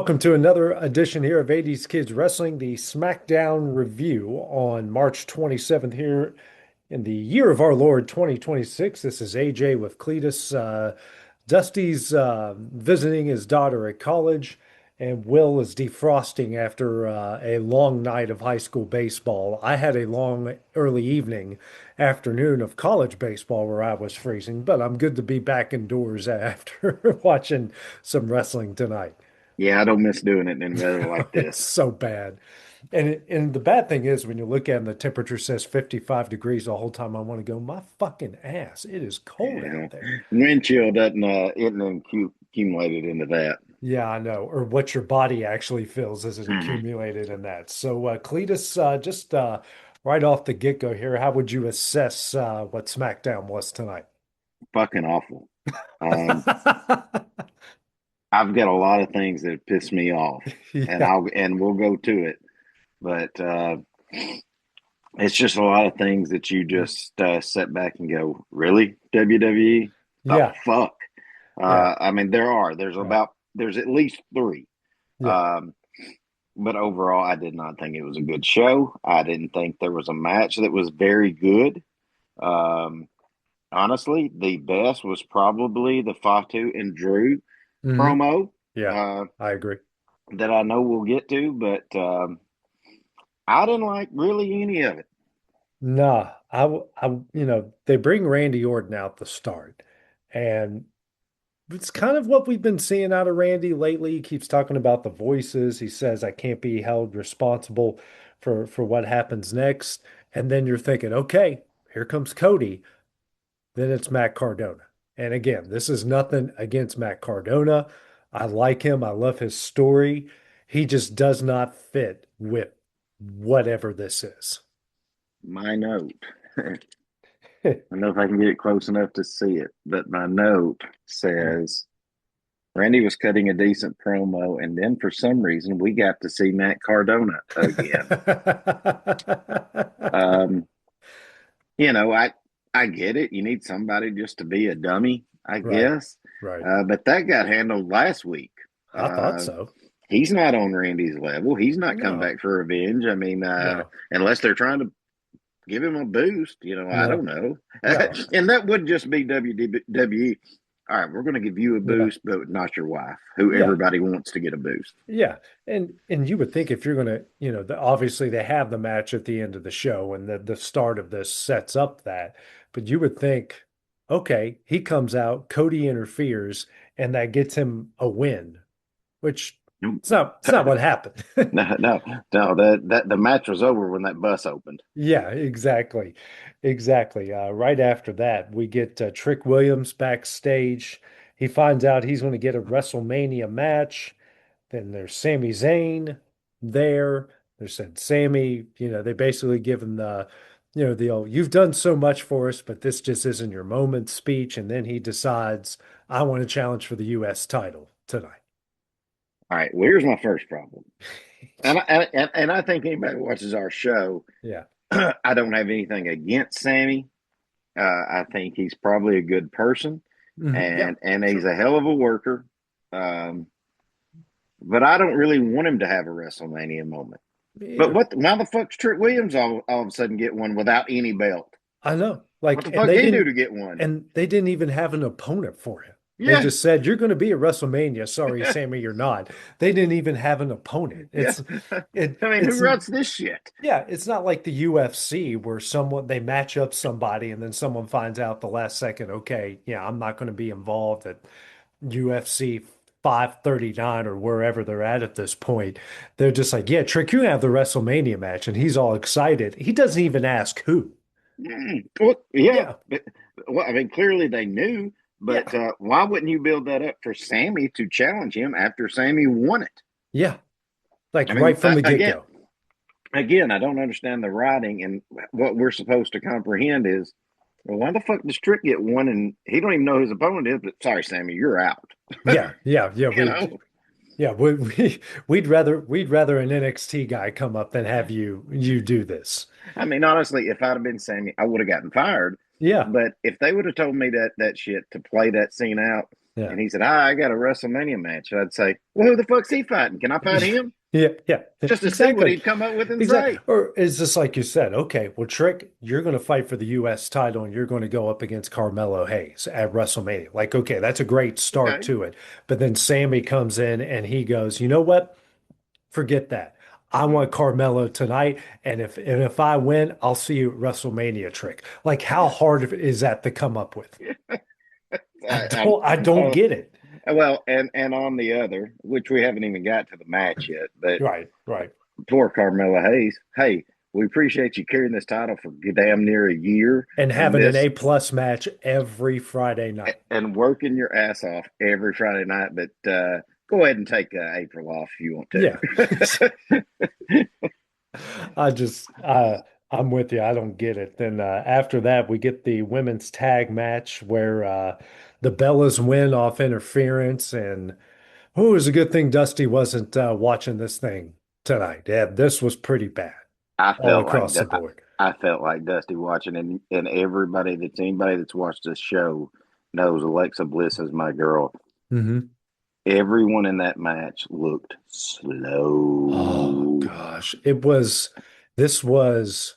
Welcome to another edition here of 80s Kids Wrestling, the SmackDown review on March 27th here in the year of our Lord 2026. This is AJ with Cletus. Dusty's visiting his daughter at college, and Will is defrosting after a long night of high school baseball. I had a long early evening afternoon of college baseball where I was freezing, but I'm good to be back indoors after watching some wrestling tonight. Yeah, I don't miss doing it in weather like It's this. so bad. And the bad thing is when you look at it and the temperature says 55 degrees the whole time, I want to go, my fucking ass. It is cold You know, out there. wind chill doesn't isn't accumulated into that. Yeah, I know. Or what your body actually feels as it Mhm. accumulated in that. So, Cletus, just right off the get-go here, how would you assess what SmackDown was tonight? Fucking awful. Um, I've got a lot of things that piss me off, and Yeah, we'll go to it. But it's just a lot of things that you just sit back and go, really, WWE? The yeah, fuck? yeah, I mean, right. there's at least three. Yeah, Um, But overall, I did not think it was a good show. I didn't think there was a match that was very good. Um, Honestly, the best was probably the Fatu and Drew hmm, promo yeah, uh, I agree. that I know we'll get to, but I didn't like really any of it. Nah, they bring Randy Orton out the start, and it's kind of what we've been seeing out of Randy lately. He keeps talking about the voices. He says, I can't be held responsible for what happens next. And then you're thinking, okay, here comes Cody. Then it's Matt Cardona. And again, this is nothing against Matt Cardona. I like him. I love his story. He just does not fit with whatever this is. My note. I don't know if I can get it close enough to see it, but my note says Randy was cutting a decent promo, and then for some reason we got to see Matt Cardona again. Um, I get it. You need somebody just to be a dummy, I Right, guess. right. But that got handled last week. I thought Uh, so. he's not on Randy's level. He's not come No, back for revenge. I mean, no, unless they're trying to give him a boost, I don't no, know. no. And that would just be WWE. All right, we're going to give you a Yeah, boost, but not your wife, who yeah, everybody wants to get a boost. yeah. And you would think if you're gonna, obviously they have the match at the end of the show, and the start of this sets up that, but you would think, okay, he comes out, Cody interferes, and that gets him a win, which it's not what happened. No, no, no. That the match was over when that bus opened. Yeah, exactly. Exactly. Right after that, we get Trick Williams backstage. He finds out he's going to get a WrestleMania match. Then there's Sami Zayn there. They said, Sammy, they basically give him the old, you've done so much for us, but this just isn't your moment speech. And then he decides, I want to challenge for the U.S. title tonight. All right, well, here's my first problem. And I think anybody who watches our show, Yeah. I don't have anything against Sammy. I think he's probably a good person, Yeah, and he's sure. a hell of a worker. Um, but I don't really want him to have a WrestleMania moment. Me But either. what? Why the fuck's Trick Williams all of a sudden get one without any belt? I know. What Like, the fuck he do to get one? and they didn't even have an opponent for him. They Yeah, just said, you're going to be at WrestleMania. Sorry, Sammy, you're not. They didn't even have an opponent. yeah. I mean, who It's, writes this shit? yeah, it's not like the UFC where they match up somebody and then someone finds out the last second, okay, yeah, I'm not going to be involved at UFC 539 or wherever they're at this point. They're just like, yeah, Trick, you have the WrestleMania match, and he's all excited. He doesn't even ask who. Well, yeah. Yeah, Well, I mean, clearly they knew, but yeah, why wouldn't you build that up for Sammy to challenge him after Sammy won it? yeah. Like I mean, right from the again, get-go. I don't understand the writing, and what we're supposed to comprehend is, well, why the fuck does Trick get one and he don't even know who his opponent is? But sorry, Sammy, you're out. Yeah, yeah, yeah. You know, We'd rather an NXT guy come up than have you do this. I mean, honestly, if I'd have been Sammy, I would have gotten fired. Yeah, But if they would have told me that shit to play that scene out, Yeah. And he said, I got a WrestleMania match. And I'd say, well, who the fuck's he fighting? Can I fight him? Yeah, yeah, Just to see what exactly. he'd come up with and Exactly. say. Or is this like you said, okay, well, Trick, you're going to fight for the U.S. title and you're going to go up against Carmelo Hayes at WrestleMania. Like, okay, that's a great start Okay. to it. But then Sammy comes in and he goes, you know what? Forget that. I want Carmelo tonight, and if I win, I'll see you at WrestleMania, Trick. Like, how hard is that to come up with? I don't Oh, get it. well, and on the other, which we haven't even got to the match yet, but Right, right. poor Carmella Hayes. Hey, we appreciate you carrying this title for damn near a year, And and having an this A+ match every Friday night. and working your ass off every Friday night. But go ahead and take April off if you want Yeah. to. I just I'm with you. I don't get it. Then after that we get the women's tag match where the Bellas win off interference and oh, it was a good thing Dusty wasn't watching this thing tonight. Yeah, this was pretty bad I all felt like across the board. I felt like Dusty watching, and anybody that's watched this show knows Alexa Bliss is my girl. Hmm. Everyone in that match looked Oh slow. gosh. This was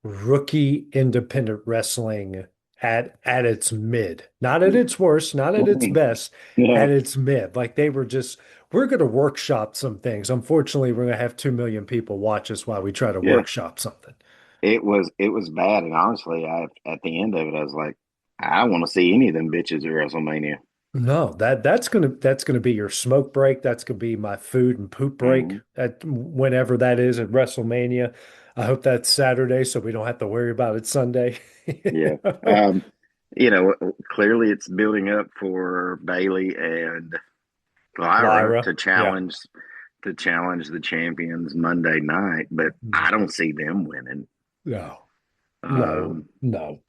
rookie independent wrestling at its mid, not at its worst, not at its best, Yeah, at its mid. Like they were just, we're going to workshop some things. Unfortunately, we're going to have 2 million people watch us while we try to yeah. workshop something. It was bad, and honestly, I at the end of it, I was like, I want to see any of them bitches at WrestleMania. No, that's gonna be your smoke break. That's gonna be my food and poop break Hmm. at whenever that is at WrestleMania. I hope that's Saturday so we don't have to worry about it Sunday. Yeah. Um, clearly it's building up for Bailey and Lyra Lyra, yeah, to challenge the champions Monday night, but I don't see them winning. no, no, Um, no,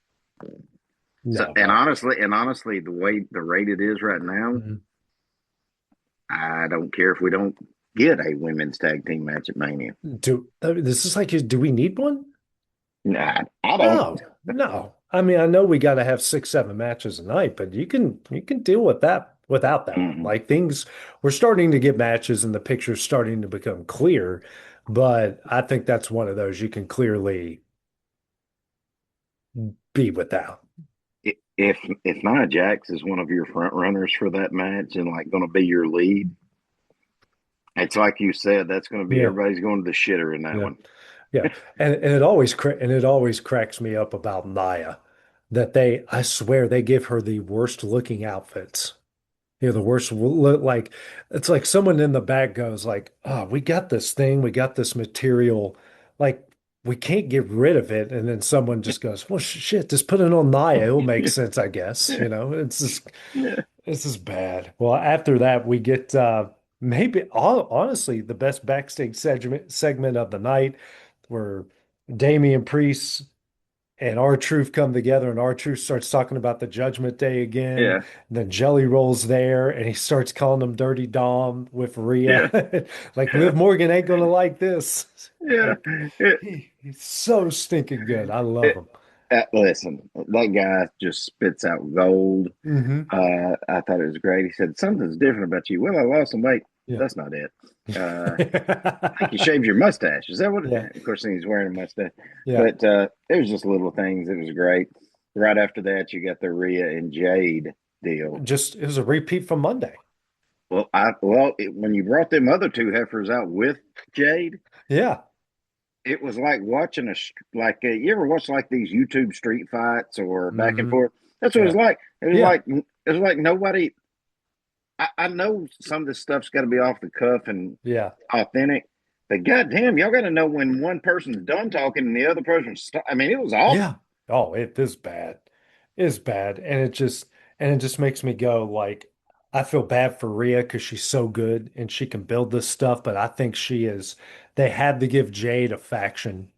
so no. and honestly, the way the rate it is right now, Mhm. I don't care if we don't get a women's tag team match at Mania. This is like, do we need one? Nah, I don't. No, no. I mean, I know we got to have 6, 7 matches a night, but you can deal with that without that one. Mm-mm. Like we're starting to get matches and the picture's starting to become clear, but I think that's one of those you can clearly be without. If Nia Jax is one of your front runners for that match and like going to be your lead, it's like you said, that's going to be Yeah, everybody's going to the shitter in that yeah, one. yeah. And it always cracks me up about Nia that I swear they give her the worst looking outfits. The worst look like it's like someone in the back goes like, "Oh, we got this thing, we got this material, like we can't get rid of it." And then someone just goes, "Well, shit, just put it on Naya. It'll make sense, I guess." Yeah. It's just bad. Well, after that, we get maybe honestly the best backstage segment of the night, where Damian Priest and R-Truth come together, and R-Truth starts talking about the Judgment Day again. Yeah. And then Jelly Roll's there, and he starts calling him Dirty Dom with Yeah. Rhea. Like Liv Morgan ain't gonna like this. Yeah. Like he's so stinking good. I love It, him. listen, that guy just spits out gold. Hmm. I thought it was great. He said, something's different about you. Well, I lost some weight. Yeah. That's not it. I think you shaved your mustache. Is that what Yeah. Of course, he's wearing a mustache. Yeah. But it was just little things. It was great. Right after that, you got the Rhea and Jade deal. Just it was a repeat from Monday. When you brought them other two heifers out with Jade, Yeah. it was like watching you ever watch like these YouTube street fights or back and Hmm. forth. That's what it was Yeah. like. Yeah. It was like nobody. I know some of this stuff's got to be off the cuff and Yeah. authentic, but goddamn, y'all got to know when one person's done talking and the other person's. I mean, it was awful. Yeah. Oh, it is bad. It's bad. And it just makes me go like I feel bad for Rhea because she's so good and she can build this stuff, but I think they had to give Jade a faction.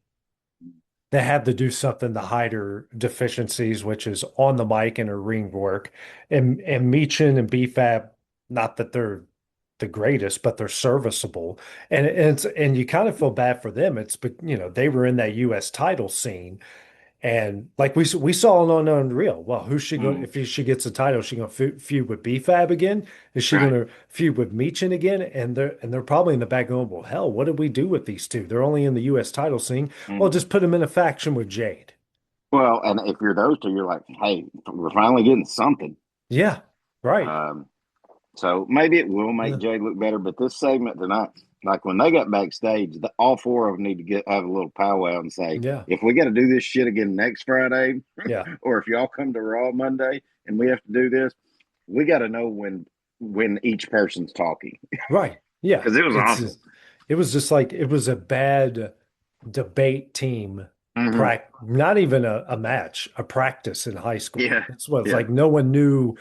They had to do something to hide her deficiencies, which is on the mic and her ring work. And Meechin and BFAB, not that they're the greatest, but they're serviceable. And you kind of feel bad for them. They were in that US title scene And like we saw it on Unreal. Well, who's she going? Mm, If she gets a title, is she going to feud with B-Fab again? Is she going right. to feud with Meechin again? And they're probably in the back going, well, hell, what did we do with these two? They're only in the U.S. title scene. Well, Mm. just put them in a faction with Jade. Well, and if you're those two, you're like, hey, we're finally getting something. Yeah, right. Um, so maybe it will make Yeah, Jade look better. But this segment tonight, like when they got backstage, all four of them need to get have a little powwow and say, yeah, if we got to do this shit again next Friday, yeah. or if y'all come to Raw Monday and we have to do this, we got to know when each person's talking Right. Yeah. because it was It's awful. just, it was just like it was a bad debate team Hmm. not even a match, a practice in high school. Yeah, That's what it's yeah. like. No one knew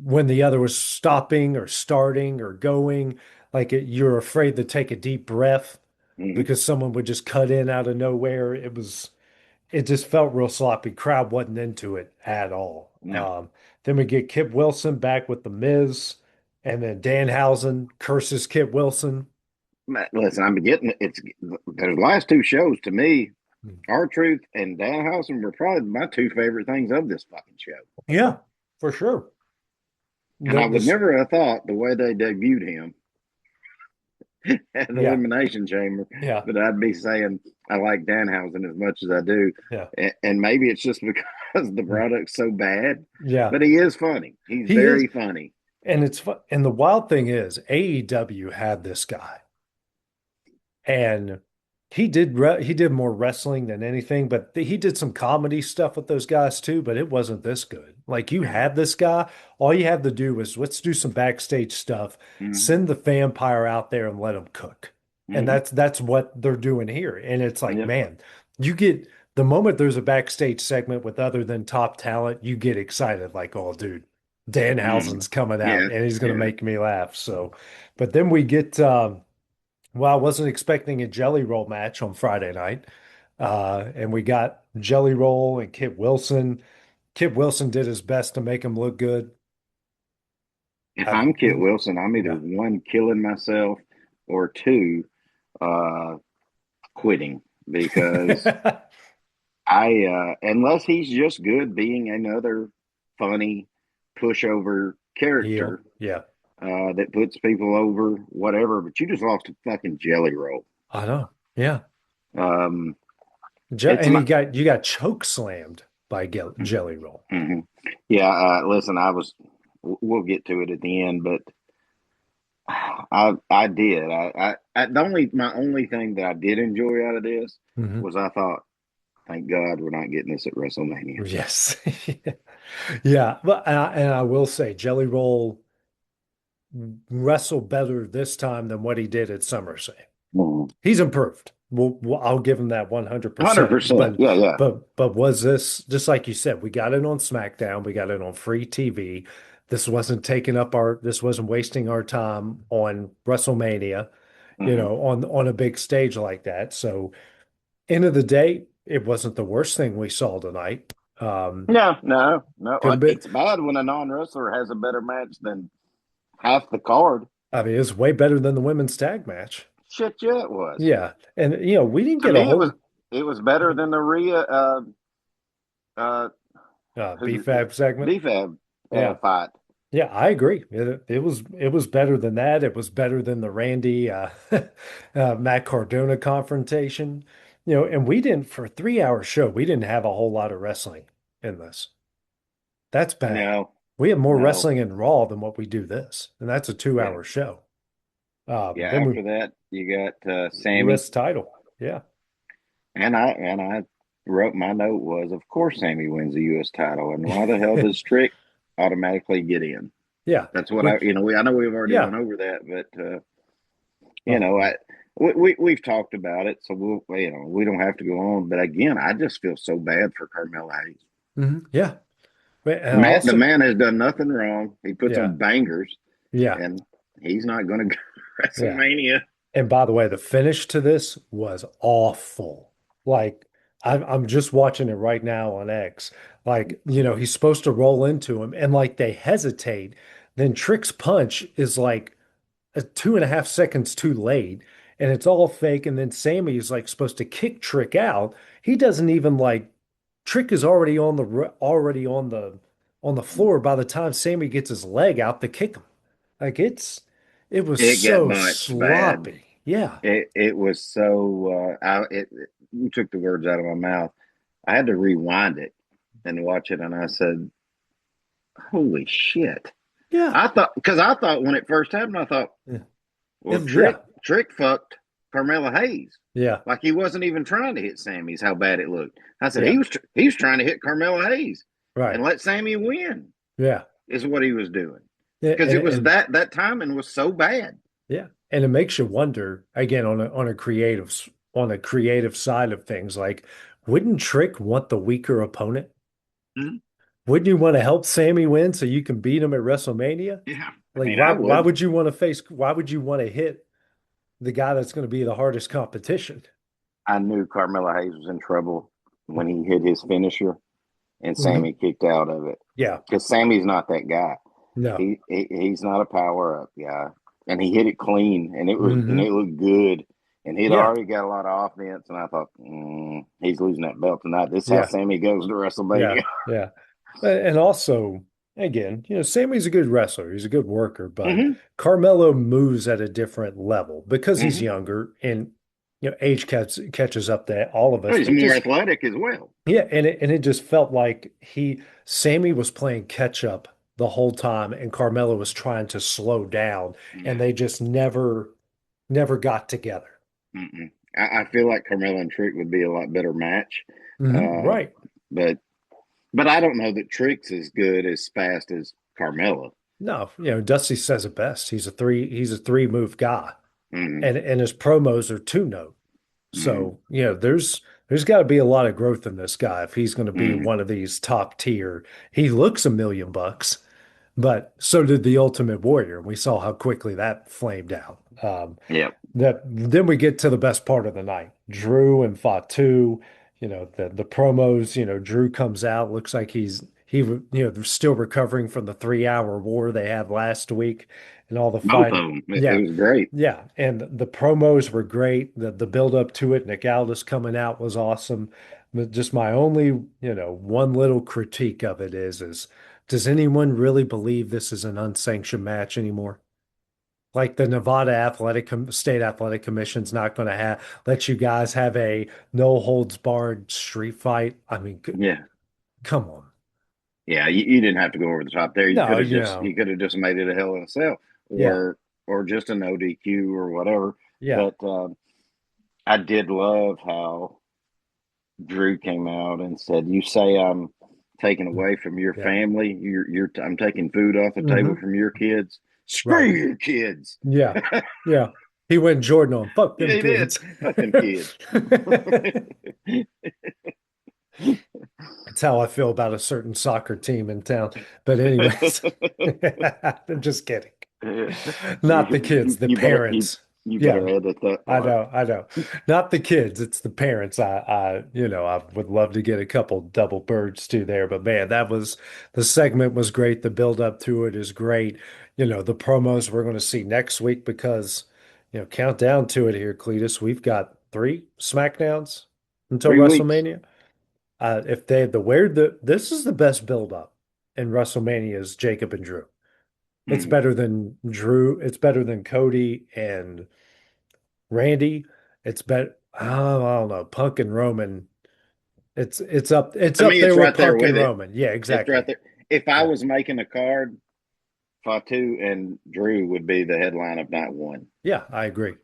when the other was stopping or starting or going. Like you're afraid to take a deep breath Hmm. because someone would just cut in out of nowhere. It just felt real sloppy. Crowd wasn't into it at all. No, Then we get Kip Wilson back with the Miz, and then Danhausen curses Kip Wilson. listen, I'm getting it's those last two shows to me. R Truth and Danhausen were probably my two favorite things of this fucking show. Yeah, for sure. And I would This, never have thought the way they debuted him at the yeah, Elimination Chamber yeah, that I'd be saying I like Danhausen as much as I do. yeah, And maybe it's just because the product's so bad, yeah. but he is funny. He's He is, very funny. and it's fun. And the wild thing is, AEW had this guy, and he did more wrestling than anything, but he did some comedy stuff with those guys too. But it wasn't this good. Like you Yeah. had this guy, all you had to do was let's do some backstage stuff, Mm-hmm. send the vampire out there and let him cook, and Mm-hmm. that's what they're doing here. And it's like, Yeah. man, you get the moment there's a backstage segment with other than top talent, you get excited, like, oh, dude. Mm-hmm. Danhausen's coming out Yeah. and he's going to Yeah. make me laugh. So, but then we get well, I wasn't expecting a Jelly Roll match on Friday night. And we got Jelly Roll and Kit Wilson. Kit Wilson did his best to make him look good. If I, I'm Kit Wilson, I'm either yeah. one killing myself or two uh, quitting because I unless he's just good being another funny pushover Heel. character Yeah. that puts people over, whatever. But you just lost a fucking jelly roll. I know. Yeah. Um, it's And my you got choke slammed by Jelly Roll. mhm. Yeah. Listen, we'll get to it at the end, but I did. The only my only thing that I did enjoy out of this Hmm. was I thought, thank God we're not getting this at WrestleMania. Yes. Yeah. But and I will say Jelly Roll wrestled better this time than what he did at SummerSlam. He's improved. I'll give him that 100%. 100%. Yeah, yeah. But was this just like you said? We got it on SmackDown. We got it on free TV. This wasn't wasting our time on WrestleMania, Hmm. on a big stage like that. So end of the day, it wasn't the worst thing we saw tonight. No, no, no. Could have been. It's bad when a non wrestler has a better match than half the card. I mean, it's way better than the women's tag match. Shit, yeah, it was. Yeah, and we didn't To get a me, whole it was better than the Rhea uh who BFAB segment. DFAB Yeah. fight. Yeah, I agree. It was better than that. It was better than the Randy Matt Cardona confrontation. And we didn't for a 3 hour show, we didn't have a whole lot of wrestling in this. That's bad. No, We have more no, wrestling in Raw than what we do this, and that's a two yeah, hour show. yeah. Then we After that, you got Sammy, U.S. title. Yeah. and I wrote my note was, of course, Sammy wins the U.S. title, and why the hell does Trick automatically get in? Yeah. That's what Which I know we've already yeah. went over that, but you Oh, know, we've talked about it, so we don't have to go on. But again, I just feel so bad for Carmelo Hayes. yeah. And The also, man has done nothing wrong. He puts yeah. on bangers, Yeah. and he's not going to go to Yeah. WrestleMania. And by the way, the finish to this was awful. Like I'm just watching it right now on X. Like, he's supposed to roll into him and like they hesitate. Then Trick's punch is like 2.5 seconds too late and it's all fake. And then Sammy is like supposed to kick Trick out. He doesn't even like Trick is already on the floor by the time Sammy gets his leg out to kick him. Like it was It got so bunched bad. sloppy. Yeah. It was so you took the words out of my mouth. I had to rewind it and watch it, and I said, "Holy shit!" Yeah. I thought when it first happened, I thought, Yeah. well, Yeah. Trick fucked Carmelo Hayes. Yeah. Like he wasn't even trying to hit Sammy's. How bad it looked. I said Yeah. he was trying to hit Carmelo Hayes and Right. let Sammy win. Yeah. Is what he was doing Yeah. because And it was and that timing was so bad. yeah. And it makes you wonder again on a creative side of things, like wouldn't Trick want the weaker opponent? Mhm. Wouldn't you want to help Sammy win so you can beat him at WrestleMania? Yeah, I Like mean, I would. why would you want to hit the guy that's going to be the hardest competition? I knew Carmelo Hayes was in trouble when he hit his finisher and Mhm. Sammy kicked out of it Yeah. because Sammy's not that guy. No. He's not a power up guy, and he hit it clean, and Hmm. it looked good, and he'd Yeah. already got a lot of offense, and I thought he's losing that belt tonight. This is how Yeah. Sammy goes to Yeah. WrestleMania. Yeah. And also, again, Sammy's a good wrestler. He's a good worker, but Hmm. Carmelo moves at a different level because he's Hmm. younger and age catches up to all of us. He's But more just athletic as well. yeah, and it just felt like Sammy was playing catch up the whole time, and Carmelo was trying to slow down, and Yeah. they just never got together. Mm-mm. I feel like Carmelo and Trick would be a lot better match, uh, Right. but I don't know that Trick's as good as fast as Carmelo. No, Dusty says it best. He's a three move guy. Hmm. And his promos are two note. Hmm. So, there's got to be a lot of growth in this guy if he's going to be Hmm. one of these top tier. He looks $1 million, but so did the Ultimate Warrior. We saw how quickly that flamed out. Yep. That then we get to the best part of the night. Drew and Fatu, the promos, Drew comes out, looks like they're still recovering from the 3 hour war they had last week and all the Both of fight. them. It Yeah. was great. Yeah. And the promos were great. The build up to it, Nick Aldis coming out was awesome. But just my only, one little critique of it is does anyone really believe this is an unsanctioned match anymore? Like the Nevada State Athletic Commission's not going to let you guys have a no holds barred street fight. I mean, Yeah. come on. Yeah. You didn't have to go over the top there. No, You could have just made it a Hell in a Cell yeah, or just an ODQ or whatever. yeah. But I did love how Drew came out and said, "You say I'm taking away from your Yeah. family. I'm taking food off the table Hmm. from your kids. Screw Right. your kids." Yeah. Yeah. He went Jordan on. Fuck Yeah, them he did. kids. Fuck them kids. That's how I feel about a certain soccer team in town. But anyways, I'm just kidding. Not the kids, the You better parents. you Yeah, better edit that I part. know, I know. Not the kids, it's the parents. I would love to get a couple double birds too there, but man, the segment was great. The build up to it is great. The promos we're going to see next week because, count down to it here, Cletus. We've got three SmackDowns until 3 weeks. WrestleMania. If they the where the this is the best build up in WrestleMania is Jacob and Drew. It's Mm. better than Drew. It's better than Cody and Randy. It's better. I don't know. Punk and Roman. It's To up me, there it's with right there Punk and with it. Roman. Yeah, It's right exactly. there. If I Yeah. was making a card, Fatu and Drew would be the headline of night one. Yeah, I agree.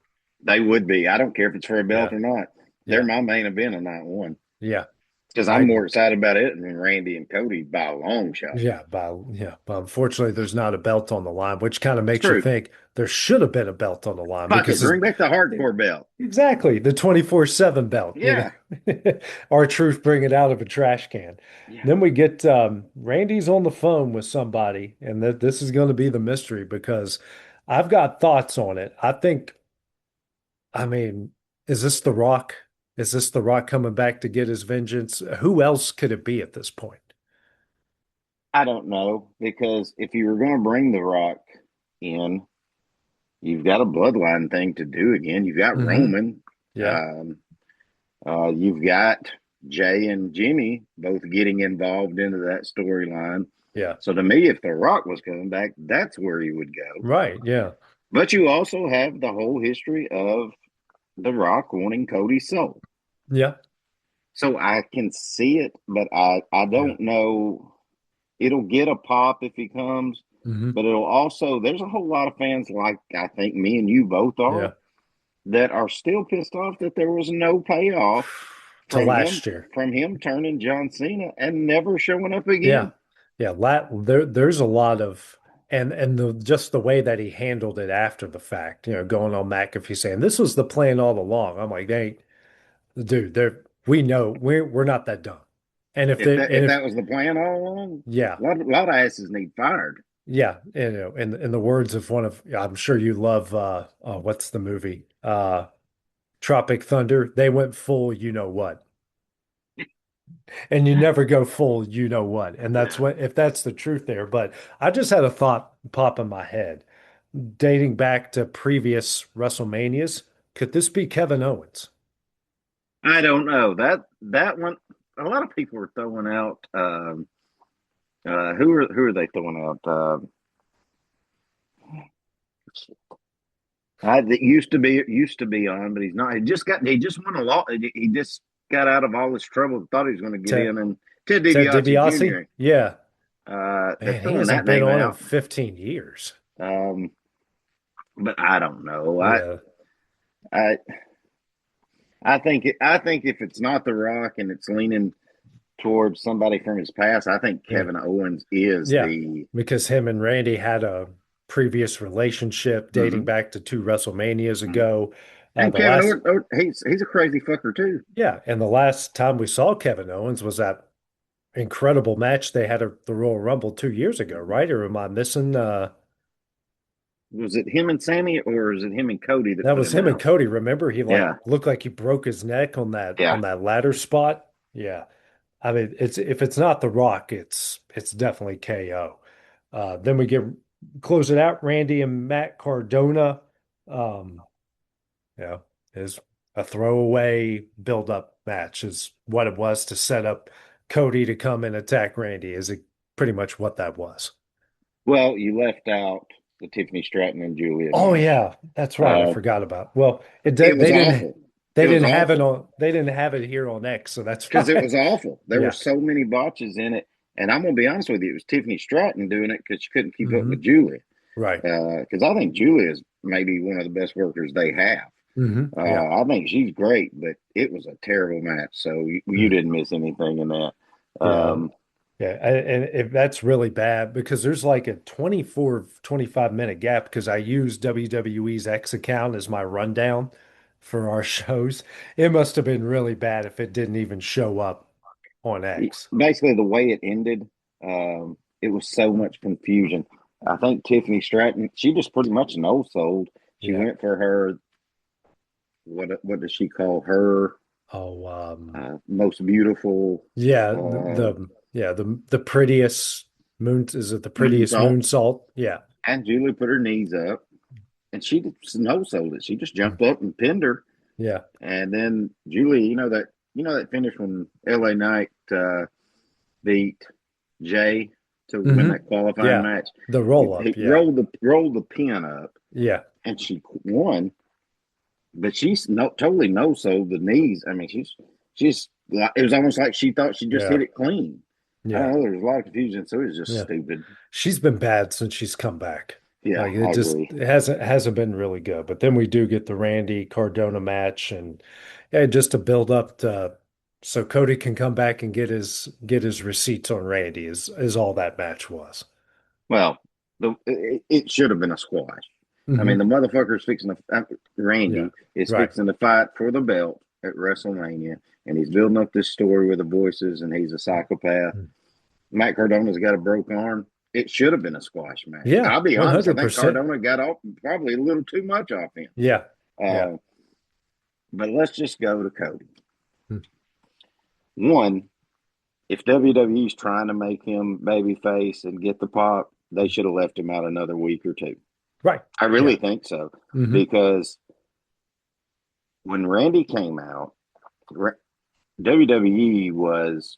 They would be. I don't care if it's for a belt Yeah. or not. They're Yeah. my main event of night one Yeah. because I I'm agree. more excited about it than Randy and Cody by a long shot. But unfortunately there's not a belt on the line, which kind of It's makes you true. think there should have been a belt on the line Fuck it. because it's Bring back the hardcore belt. exactly the 24/7 belt, Yeah. R-Truth bring it out of a trash can. Yeah. Then we get Randy's on the phone with somebody, and this is going to be the mystery because I've got thoughts on it. I mean, is this The Rock? Is this The Rock coming back to get his vengeance? Who else could it be at this point? I don't know because if you were going to bring The Rock in, you've got a bloodline thing to do again. You've got Hmm. Roman. Yeah. Um, you've got Jay and Jimmy both getting involved into that storyline. Yeah. So to me, if The Rock was coming back, that's where he would go. Right. Yeah. But you also have the whole history of The Rock wanting Cody's soul. Yeah. So I can see it, but I Yeah. don't know. It'll get a pop if he comes, Hmm. but it'll also, there's a whole lot of fans, like I think me and you both Yeah. are, that are still pissed off that there was no payoff To from him last year. from him turning John Cena and never showing up Yeah. again. Yeah. There's a lot of and just the way that he handled it after the fact, going on McAfee saying this was the plan all along. I'm like, hey, dude, we know we're not that dumb. And if If they that and if if that was the plan all along, yeah, a lot of asses need fired. yeah, in the words of one of I'm sure you love what's the movie? Tropic Thunder, they went full you know what. And you never go full you know what. And that's what if that's the truth there. But I just had a thought pop in my head, dating back to previous WrestleManias. Could this be Kevin Owens? I don't know that one. A lot of people are throwing out. Who are they throwing out? That used to be on, but he's not. He just won a lot. He just got out of all this trouble. Thought he was going to get Ted, in, and Ted Ted DiBiase DiBiase? Jr. Yeah. They're Man, he throwing hasn't that been name on in out. 15 years. Um, but I don't know. Yeah. I I think if it's not The Rock and it's leaning towards somebody from his past, I think Yeah. Kevin Owens is Yeah. the. Because him and Randy had a previous relationship dating Mhm. back to two WrestleManias ago. And The Kevin last, Owens, he's a crazy fucker too. yeah, and the last time we saw Kevin Owens was that incredible match they had at the Royal Rumble 2 years ago, right? Or am I missing? Was it him and Sammy, or is it him and Cody that That put was him him and out? Cody. Remember, he like Yeah, looked like he broke his neck on that yeah. ladder spot. Yeah. I mean, it's if it's not The Rock, it's definitely KO. Then we get close it out, Randy and Matt Cardona. Um, you know, is a throwaway build-up match is what it was to set up Cody to come and attack Randy. Is it pretty much what that was? Well, you left out the Tiffany Stratton and Julia Oh match. yeah, that's right. I Uh, forgot about. Well, it was they didn't awful. It was awful they didn't have it here on X, so that's because it why. was awful. There were Yeah. so many botches in it, and I'm gonna be honest with you, it was Tiffany Stratton doing it because she couldn't keep up with Hmm. Julia. Right. Because I think Julia is maybe one of the best workers they have. Yeah. I think she's great, but it was a terrible match. So you Mm. didn't miss anything in that. Yeah. Um, Yeah, and if that's really bad because there's like a 24, 25 minute gap because I use WWE's X account as my rundown for our shows. It must have been really bad if it didn't even show up on X. Basically, the way it ended, it was so much confusion. I think Tiffany Stratton, she just pretty much no sold. She Yeah. went for her, what does she call her? Oh, Most beautiful yeah, uh, the prettiest moon is it the prettiest moonsault. moonsault? Yeah. And Julie put her knees up, and she just no sold it. She just Mm. jumped up and pinned her. Yeah. And then Julie, you know that finish when LA Knight beat Jay to win Hmm. that qualifying Yeah. match. The He, roll up. he Yeah. rolled the pin up, Yeah. and she won. But she's totally no sold the knees. I mean, she's like, it was almost like she thought she just hit Yeah. it clean. I don't Yeah. know. There's a lot of confusion, so it was just Yeah. stupid. She's been bad since she's come back. Yeah, Like it I just agree. it hasn't been really good. But then we do get the Randy Cardona match and yeah, just to build up to so Cody can come back and get his receipts on Randy is all that match was. Well, it should have been a squash. I mean, Hmm. the motherfucker's fixing to. Yeah. Randy is Right. fixing to fight for the belt at WrestleMania, and he's building up this story with the voices, and he's a psychopath. Matt Cardona's got a broke arm. It should have been a squash match. Yeah, I'll be honest. I think 100%. Cardona got off probably a little too much off him. Yeah. Yeah. Uh, but let's just go to Cody. Mm. One, if WWE's trying to make him babyface and get the pop, they should have left him out another week or two. Right. I really Yeah. think so Hmm. because when Randy came out, WWE was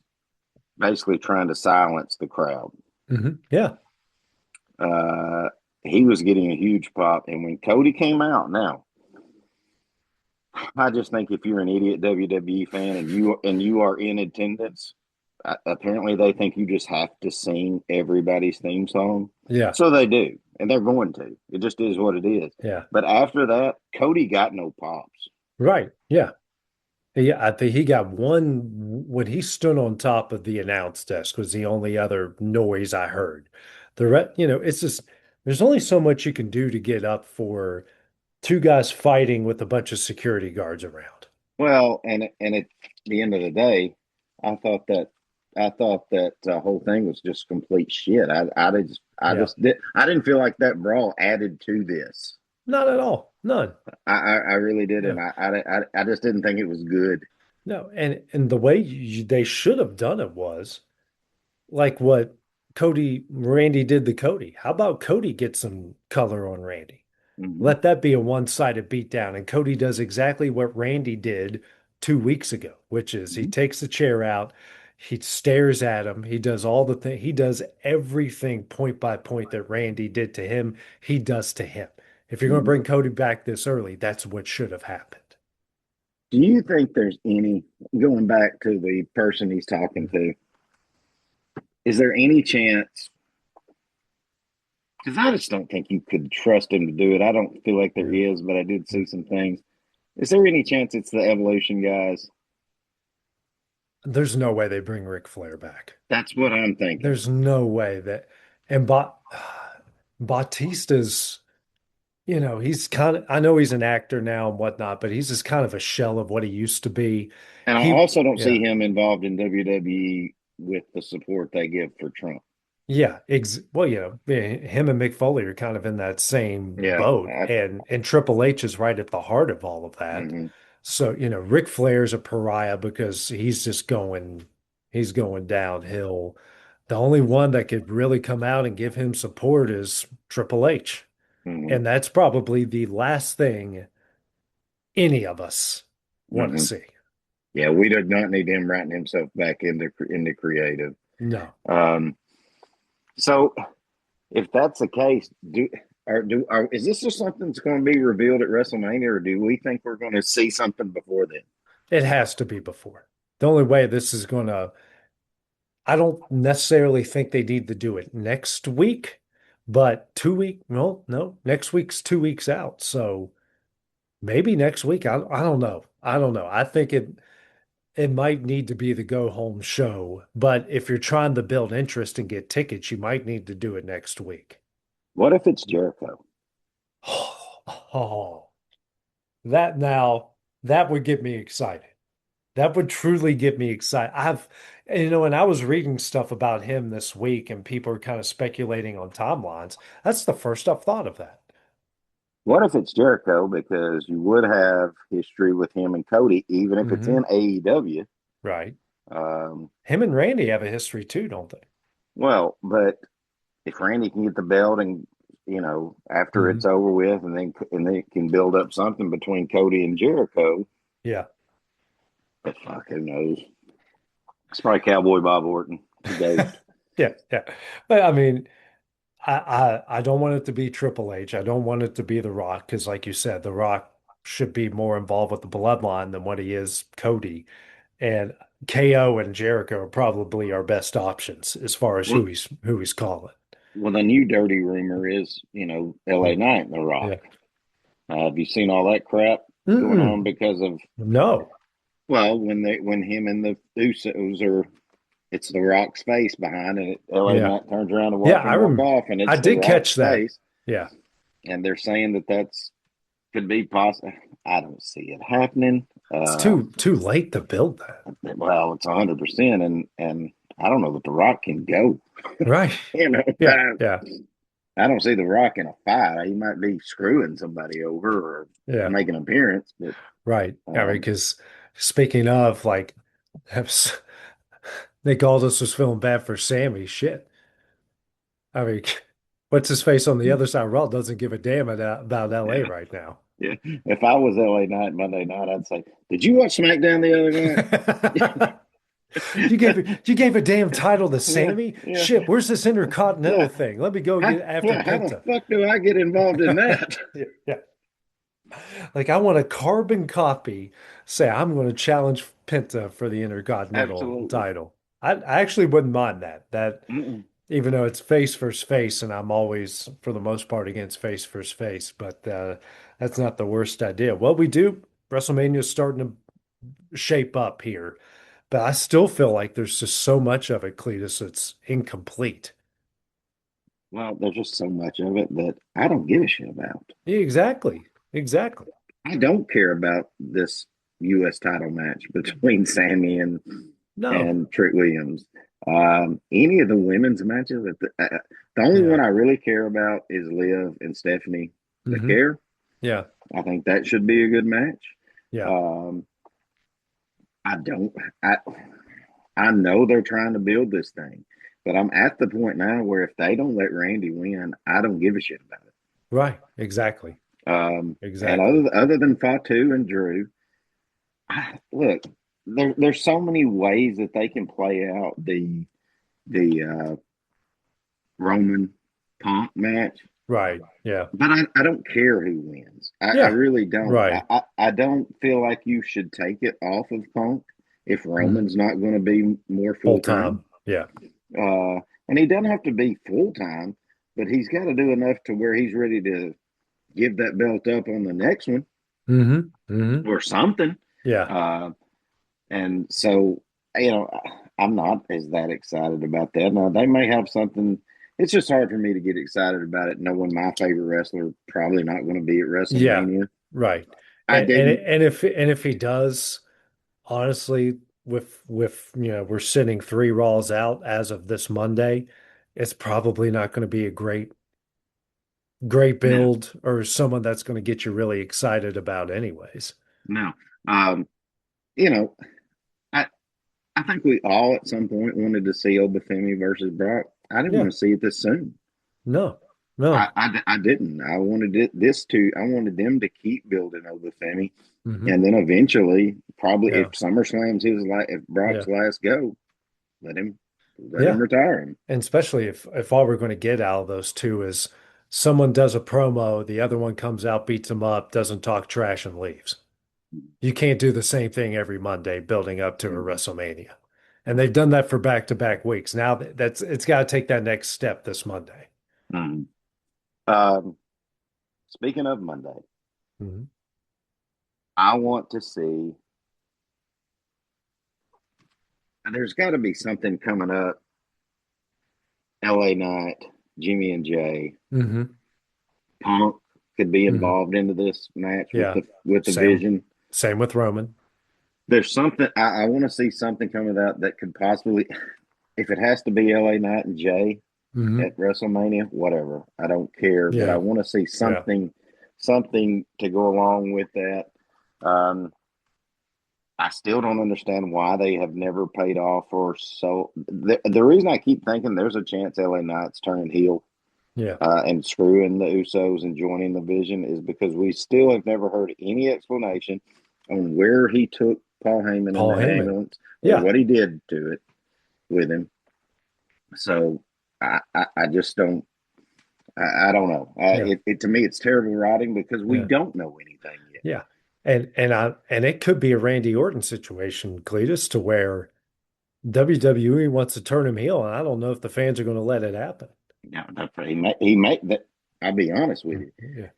basically trying to silence the crowd. Yeah. Uh, he was getting a huge pop, and when Cody came out, now I just think if you're an idiot WWE fan and you are in attendance, apparently they think you just have to sing everybody's theme song. Yeah. So they do, and they're going to. It just is what it is. Yeah. But after that, Cody got no pops. Right. Yeah. Yeah, I think he got one when he stood on top of the announce desk was the only other noise I heard. It's just there's only so much you can do to get up for two guys fighting with a bunch of security guards around. Well, and at the end of the day, I thought that I thought that whole thing was just complete shit. I Yeah, just did I didn't feel like that brawl added to this. not at all. None. I really didn't. No, I just didn't think it was good. no. And the way they should have done it was like what Randy did to Cody. How about Cody get some color on Randy? Hmm. Let that be a one-sided beatdown. And Cody does exactly what Randy did 2 weeks ago, which is he Hmm. takes the chair out, he stares at him, he does all the thing, he does everything point by point that Randy did to him, he does to him. If you're going to Hmm. bring Cody back this early, that's what should have happened. Do you think there's any going back to the person he's talking to? Is there any chance? Because I just don't think you could trust him to do it. I don't feel like there is, but I did see some things. Is there any chance it's the evolution guys? There's no way they bring Ric Flair back. That's what I'm thinking. There's no way that, and Batista's, he's kind of, I know he's an actor now and whatnot, but he's just kind of a shell of what he used to be. And I He, also don't yeah, see him involved in WWE with the support they give for Trump. yeah, ex well, him and Mick Foley are kind of in that same Yeah. boat, and Triple H is right at the heart of all of that. Mhm. So, Ric Flair's a pariah because he's going downhill. The only one that could really come out and give him support is Triple H. Mhm. And that's probably the last thing any of us want to Mhm. see. Yeah, we did not need him writing himself back into creative. No. Um, so if that's the case, is this just something that's going to be revealed at WrestleMania, or do we think we're going to see something before then? It has to be before. The only way this is going to, I don't necessarily think they need to do it next week, but 2 week, no, next week's 2 weeks out. So maybe next week. I don't know. I don't know. I think it might need to be the go home show, but if you're trying to build interest and get tickets, you might need to do it next week. What if it's Jericho? Oh, that now that would get me excited. That would truly get me excited. And I was reading stuff about him this week, and people are kind of speculating on timelines. That's the first I've thought of that. What if it's Jericho? Because you would have history with him and Cody, even if it's in Hmm. AEW. Right. Um, Him and Randy have a history too, don't they? well, but if Randy can get the belt and after Hmm. it's over with, and then can build up something between Cody and Jericho, Yeah. but fuck, who knows? It's probably Cowboy Bob Orton, the ghost. Yeah, yeah. But I mean, I don't want it to be Triple H. I don't want it to be The Rock because, like you said, The Rock should be more involved with the bloodline than what he is Cody. And KO and Jericho are probably our best options as far as Well, who he's calling. well, the new dirty rumor is, L.A. Mm. Knight and The Rock. Yeah. Have you seen all that crap going on Mm-mm. because of No. when him and the Usos are, it's The Rock's face behind it. L.A. Yeah. Knight turns around to Yeah, watch him walk off, and I it's The did catch Rock's that. face, Yeah. and they're saying that that's could be possible. I don't see it happening. It's too late to build that. Well, it's 100%, and I don't know that The Rock can go. Right. You know, Yeah. Yeah. I don't see The Rock in a fight. He might be screwing somebody over or Yeah. make an appearance, but Right. I mean, um, because speaking of like Nick Aldis was feeling bad for Sammy. Shit. I mean, what's his face on the other side of Raw doesn't give a damn about LA right now. Yeah. If I was LA Knight Monday night, I'd say, "Did you watch SmackDown the other You gave a damn title to night?" Sammy? Yeah, Shit, where's this Intercontinental yeah, thing? Let me go yeah. get after How the Penta. fuck do I get involved in that? Yeah, yeah. Like I want a carbon copy. Say I'm going to challenge Penta for the Intercontinental Absolutely. title. I actually wouldn't mind that. That Mm-mm. even though it's face versus face, and I'm always for the most part against face versus face, but that's not the worst idea. Well, we do. WrestleMania's starting to shape up here, but I still feel like there's just so much of it, Cletus, it's incomplete. Well, there's just so much of it that I don't give a shit about. Yeah, exactly. Exactly. I don't care about this U.S. title match between Sammy No. and Trick Williams. Any of the women's matches, the only one Yeah. I really care about is Liv and Stephanie. The Hmm. care, Yeah. I think that should be a good match. Yeah. Um, I don't. I I know they're trying to build this thing, but I'm at the point now where if they don't let Randy win, I don't give a shit about it. Right. Exactly. And Exactly. other than Fatu and Drew, look, there's so many ways that they can play out the Roman Punk match, Right. Yeah. but I don't care who wins. I Yeah. really don't. Right. I don't feel like you should take it off of Punk if Hmm. Roman's not going to be more Full full time. time. Yeah. And he doesn't have to be full time, but he's got to do enough to where he's ready to give that belt up on the next one Hmm. Hmm. or something. Yeah. Uh, and so, you know, I'm not as that excited about that. Now, they may have something. It's just hard for me to get excited about it, knowing my favorite wrestler probably not going to be at Yeah. WrestleMania. Right. I didn't. And if he does, honestly, with we're sitting three Raws out as of this Monday, it's probably not going to be a great No, build or someone that's going to get you really excited about anyways. no. Um, you know, I I think we all at some point wanted to see Obafemi versus Brock. I didn't Yeah. want to see it this soon. No. No. I didn't. I wanted this to. I wanted them to keep building Obafemi, Hmm. and then eventually, probably if Yeah. SummerSlam's if Brock's Yeah. last go, let him let him Yeah. retire him. And especially if all we're going to get out of those two is someone does a promo, the other one comes out, beats him up, doesn't talk trash, and leaves. You can't do the same thing every Monday building up to a WrestleMania. And they've done that for back-to-back weeks. Now that's it's got to take that next step this Monday. Mm. Um, Speaking of Monday, Mhm. I want to see. There's got to be something coming up. LA Knight, Jimmy and Jay, Hmm. Punk could be Hmm. involved into this match Yeah. with the Same Vision. same with Roman. There's something I want to see something coming out that could possibly, if it has to be LA Knight and Jay Hmm. at WrestleMania, whatever. I don't care, but I Yeah. want to see Yeah. something to go along with that. Um, I still don't understand why they have never paid off or so. The reason I keep thinking there's a chance LA Knight's turning heel Yeah. and screwing the Usos and joining the Vision is because we still have never heard any explanation on where he took Paul Heyman in Paul that Heyman. ambulance or Yeah. what he did to it with him. So I just don't. I don't know. Yeah. To me, it's terrible writing because we Yeah. don't know anything yet. Yeah. And it could be a Randy Orton situation, Cletus, to where WWE wants to turn him heel, and I don't know if the fans are going to let it happen. Now, he may that. I'll be honest with you.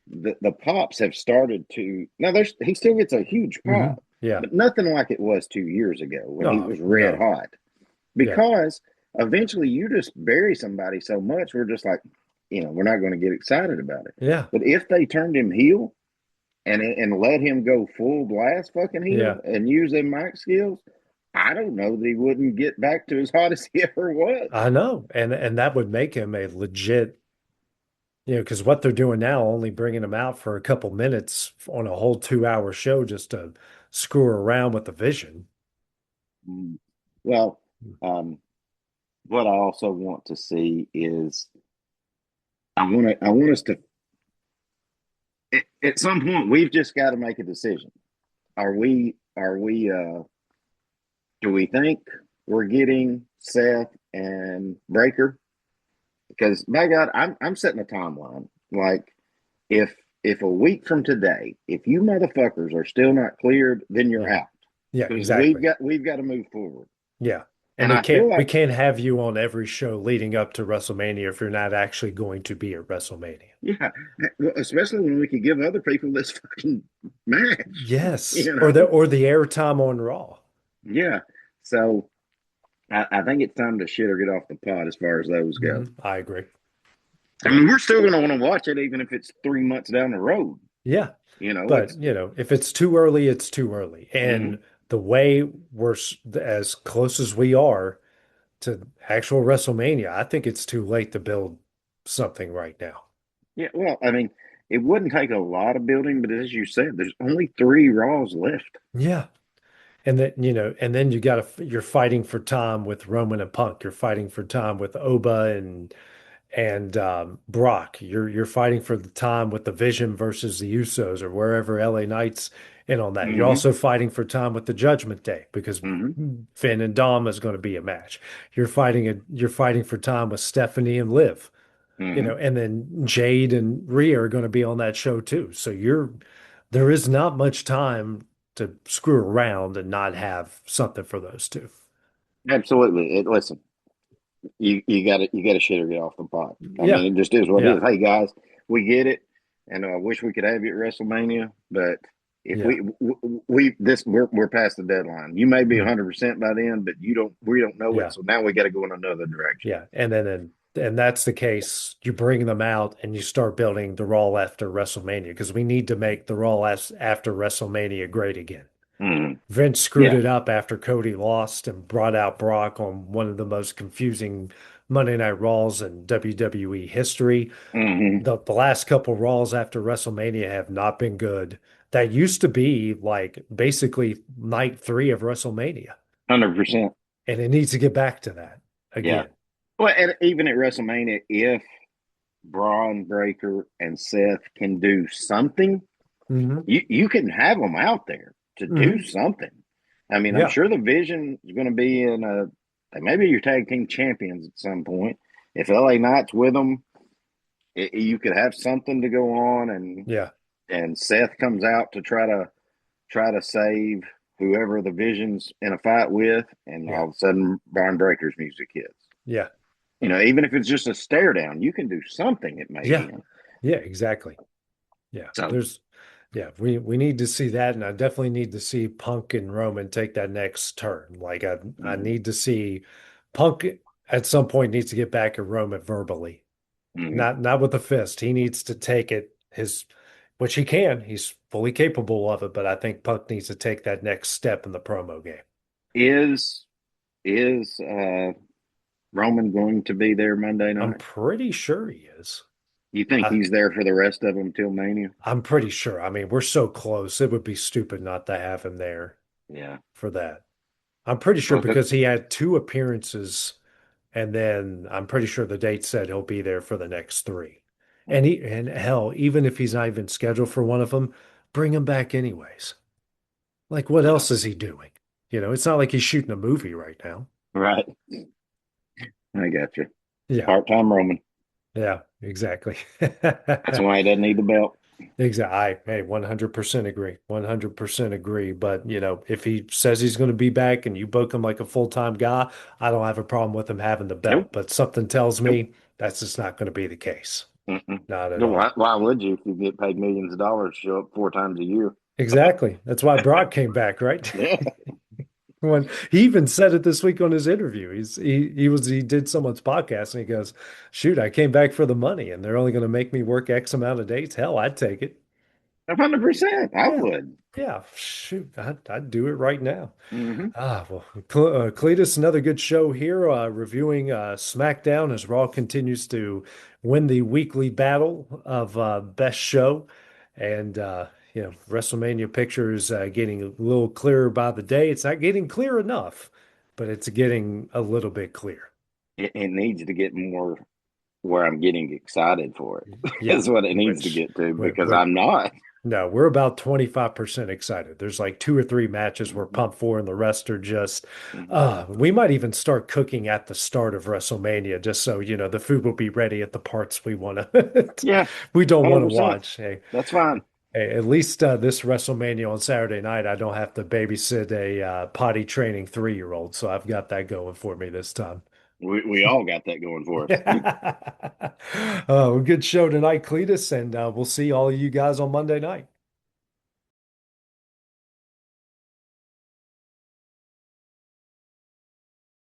Yeah. The pops have started to now. He still gets a huge Hmm. pop, Yeah. but nothing like it was 2 years ago when he No, was red no. hot. Yeah. Because eventually you just bury somebody so much, we're just like, we're not going to get excited about it. Yeah. But if they turned him heel and let him go full blast fucking Yeah. heel and use their mic skills, I don't know that he wouldn't get back to as hot as he ever was. I know. And that would make him a legit, because what they're doing now, only bringing him out for a couple minutes on a whole 2 hour show just to screw around with the vision. Mm. Well, um, what I also want to see is I want us to at some point we've just got to make a decision. Do we think we're getting Seth and Breaker? Because by God, I'm setting a timeline. Like if if a week from today, if you motherfuckers are still not cleared, then you're Yeah. out. Yeah, Because exactly. we've got to move forward. Yeah. And And I feel we like, can't have you on every show leading up to WrestleMania if you're not actually going to be at WrestleMania. yeah, especially when we could give other people this fucking match, Yes. you know? Or the airtime on Raw. Yeah. So I think it's time to shit or get off the pot as far as those go. I agree. I Yeah. mean, we're still going to want to watch it, even if it's 3 months down the road. Yeah. You know, But, if it's too early, it's too early. mhm. And the way as close as we are to actual WrestleMania, I think it's too late to build something right now. Yeah. Well, I mean, it wouldn't take a lot of building, but as you said, there's only 3 Raws left. Yeah. And then you're fighting for time with Roman and Punk. You're fighting for time with Oba and Brock. You're fighting for the time with the Vision versus the Usos or wherever LA Knight's in on that. You're Hmm. also fighting for time with the Judgment Day because Hmm. Finn and Dom is going to be a match. You're fighting for time with Stephanie and Liv, Hmm. and then Jade and Rhea are going to be on that show too. So there is not much time to screw around and not have something for those two. Absolutely. Listen, you got to shit or get off the pot. I Yeah, mean, it just is what it yeah, is. Hey guys, we get it, and I wish we could have you at WrestleMania, but if yeah. we're past the deadline. You may be Mhm. 100% by then, but we don't know it. Yeah. So now we got to go in another direction. Yeah, and that's the case. You bring them out and you start building the Raw after WrestleMania because we need to make the Raw after WrestleMania great again. Hmm. Vince screwed Yeah. it up after Cody lost and brought out Brock on one of the most confusing Monday Night Raws in WWE history. Hmm. The last couple Raws after WrestleMania have not been good. That used to be like basically night three of WrestleMania, 100%. and it needs to get back to that Yeah. again. Well, and even at WrestleMania, if Braun Breaker and Seth can do something, Hmm. you can have them out there to do Hmm. something. I mean, I'm Yeah. sure the Vision is going to be in a maybe your tag team champions at some point. If LA Knight's with them, you could have something to go on, Yeah. and Seth comes out to try to save whoever the Vision's in a fight with, and Yeah. all of a sudden Braun Breaker's music hits. Yeah. You know, even if it's just a stare down, you can do something at Yeah. Mania. Yeah, exactly. Yeah. So, We need to see that, and I definitely need to see Punk and Roman take that next turn. Like I mm-hmm. need to see Punk at some point needs to get back at Roman verbally. Mm-hmm. Not with the fist. He needs to take it which he can. He's fully capable of it, but I think Punk needs to take that next step in the promo game. is is Roman going to be there Monday I'm night? pretty sure he is. You think I, he's there for the rest of them till Mania? I'm pretty sure. I mean, we're so close. It would be stupid not to have him there Yeah. for that. I'm pretty sure Well, because he had two appearances, and then I'm pretty sure the date said he'll be there for the next three. And hell, even if he's not even scheduled for one of them, bring him back anyways. Like, what yeah. else is he doing? It's not like he's shooting a movie right now. Right. I got you. Yeah, Part time Roman. yeah, exactly. That's why he doesn't need the belt. Exactly. Hey, 100% agree. 100% agree. But, if he says he's going to be back and you book him like a full-time guy, I don't have a problem with him having the Nope. belt. But something tells Nope. me that's just not going to be the case. Mm-mm. Not at No, all. why would you if you get paid millions of dollars to show up 4 times a year? Exactly. That's why Brock came back, right? Yeah. When he even said it this week on his interview. He did someone's podcast and he goes, "Shoot, I came back for the money and they're only going to make me work X amount of days. Hell, I'd take it." 100%. I Yeah. would. Yeah, shoot, I'd do it right now. Mm-hmm. Well, Cletus, another good show here, reviewing SmackDown as Raw continues to win the weekly battle of best show. And, WrestleMania picture is getting a little clearer by the day. It's not getting clear enough, but it's getting a little bit clear. It needs to get more where I'm getting excited for it. Yeah, Is what it needs to which get to because we're I'm not. no, we're about 25% excited. There's like two or three matches we're Mhm. pumped for, and the rest are just Mhm. we might even start cooking at the start of WrestleMania just so, the food will be ready at the parts we want to Yeah, we don't want to 100%. watch. Hey, That's fine. hey, at least this WrestleMania on Saturday night, I don't have to babysit a potty training 3-year-old, so I've got that going for me this time. We all got that going for us. Well, good show tonight, Cletus, and we'll see all of you guys on Monday night.